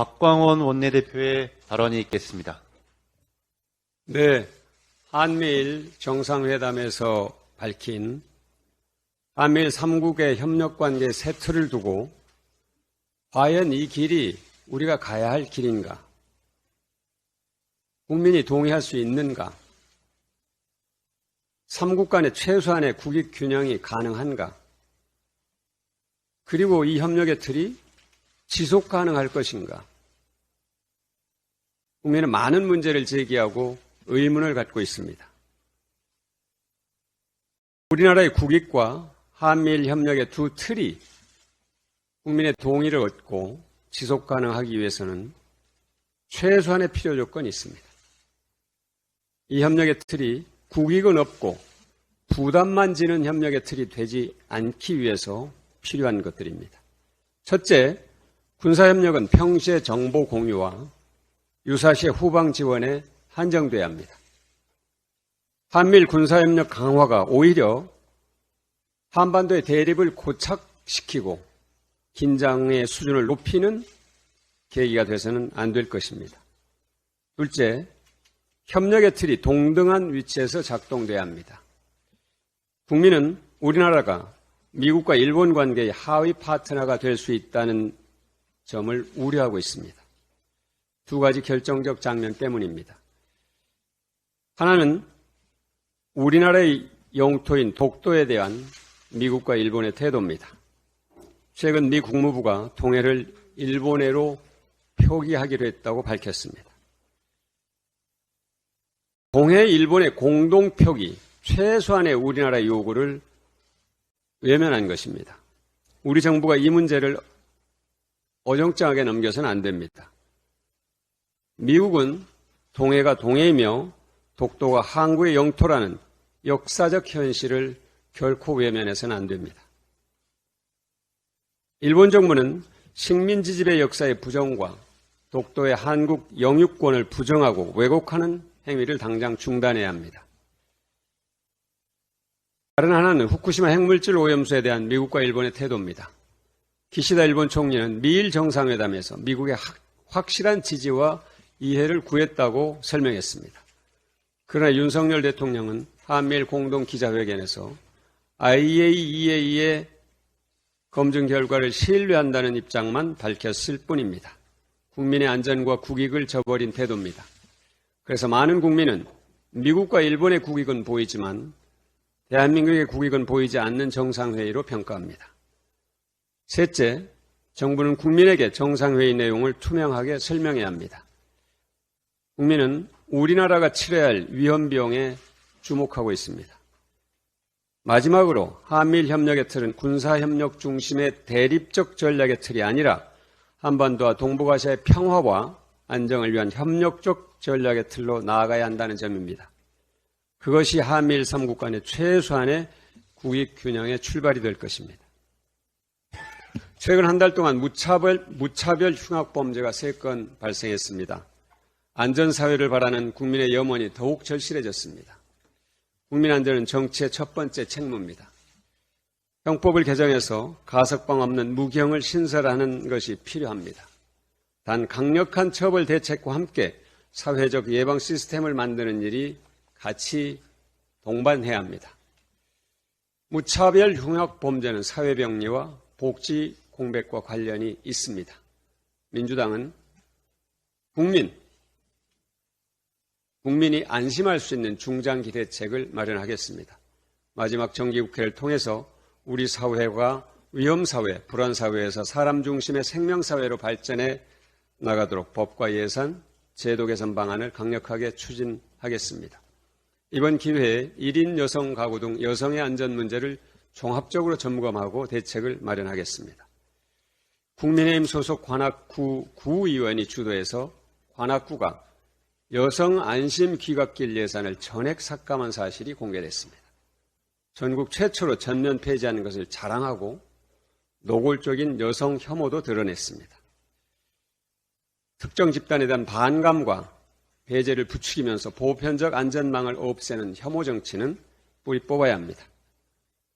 박광원 원내대표의 발언이 있겠습니다. 네, 한미일 정상회담에서 밝힌 한미일 3국의 협력관계 새 틀을 두고 과연 이 길이 우리가 가야 할 길인가? 국민이 동의할 수 있는가? 3국 간의 최소한의 국익 균형이 가능한가? 그리고 이 협력의 틀이 지속 가능할 것인가? 국민은 많은 문제를 제기하고 의문을 갖고 있습니다. 우리나라의 국익과 한미일 협력의 두 틀이 국민의 동의를 얻고 지속 가능하기 위해서는 최소한의 필요 조건이 있습니다. 이 협력의 틀이 국익은 없고 부담만 지는 협력의 틀이 되지 않기 위해서 필요한 것들입니다. 첫째, 군사협력은 평시의 정보 공유와 유사시의 후방 지원에 한정돼야 합니다. 한미일 군사협력 강화가 오히려 한반도의 대립을 고착시키고 긴장의 수준을 높이는 계기가 돼서는 안 될 것입니다. 둘째, 협력의 틀이 동등한 위치에서 작동돼야 합니다. 국민은 우리나라가 미국과 일본 관계의 하위 파트너가 될 수 있다는 점을 우려하고 있습니다. 두 가지 결정적 장면 때문입니다. 하나는 우리나라의 영토인 독도에 대한 미국과 일본의 태도입니다. 최근 미 국무부가 동해를 일본해로 표기하기로 했다고 밝혔습니다. 동해 일본의 공동 표기, 최소한의 우리나라의 요구를 외면한 것입니다. 우리 정부가 이 문제를 어정쩡하게 넘겨서는 안 됩니다. 미국은 동해가 동해이며 독도가 항구의 영토라는 역사적 현실을 결코 외면해서는 안 됩니다. 일본 정부는 식민지집의 역사의 부정과 독도의 한국 영유권을 부정하고 왜곡하는 행위를 당장 중단해야 합니다. 다른 하나는 후쿠시마 핵물질 오염수에 대한 미국과 일본의 태도입니다. 기시다 일본 총리는 미일 정상회담에서 미국의 확실한 지지와 이해를 구했다고 설명했습니다. 그러나 윤석열 대통령은 한미일 공동 기자회견에서 IAEA의 검증 결과를 신뢰한다는 입장만 밝혔을 뿐입니다. 국민의 안전과 국익을 저버린 태도입니다. 그래서 많은 국민은 미국과 일본의 국익은 보이지만 대한민국의 국익은 보이지 않는 정상회의로 평가합니다. 셋째, 정부는 국민에게 정상회의 내용을 투명하게 설명해야 합니다. 국민은 우리나라가 치러야 할 위험 비용에 주목하고 있습니다. 마지막으로 한미일 협력의 틀은 군사협력 중심의 대립적 전략의 틀이 아니라 한반도와 동북아시아의 평화와 안정을 위한 협력적 전략의 틀로 나아가야 한다는 점입니다. 그것이 한미일 3국 간의 최소한의 국익 균형의 출발이 될 것입니다. 최근 한 달 동안 무차별 흉악 범죄가 3건 발생했습니다. 안전사회를 바라는 국민의 염원이 더욱 절실해졌습니다. 국민 안전은 정치의 첫 번째 책무입니다. 형법을 개정해서 가석방 없는 무기형을 신설하는 것이 필요합니다. 단 강력한 처벌 대책과 함께 사회적 예방 시스템을 만드는 일이 같이 동반해야 합니다. 무차별 흉악 범죄는 사회병리와 복지 공백과 관련이 있습니다. 민주당은 국민이 안심할 수 있는 중장기 대책을 마련하겠습니다. 마지막 정기국회를 통해서 우리 사회가 위험사회, 불안사회에서 사람 중심의 생명사회로 발전해 나가도록 법과 예산, 제도 개선 방안을 강력하게 추진하겠습니다. 이번 기회에 1인 여성 가구 등 여성의 안전 문제를 종합적으로 점검하고 대책을 마련하겠습니다. 국민의힘 소속 관악구 구의원이 주도해서 관악구가 여성 안심 귀갓길 예산을 전액 삭감한 사실이 공개됐습니다. 전국 최초로 전면 폐지하는 것을 자랑하고 노골적인 여성 혐오도 드러냈습니다. 특정 집단에 대한 반감과 배제를 부추기면서 보편적 안전망을 없애는 혐오 정치는 뿌리 뽑아야 합니다.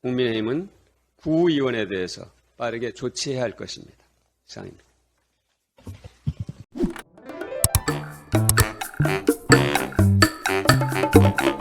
국민의힘은 구의원에 대해서 빠르게 조치해야 할 것입니다. 이상입니다. 있습니다.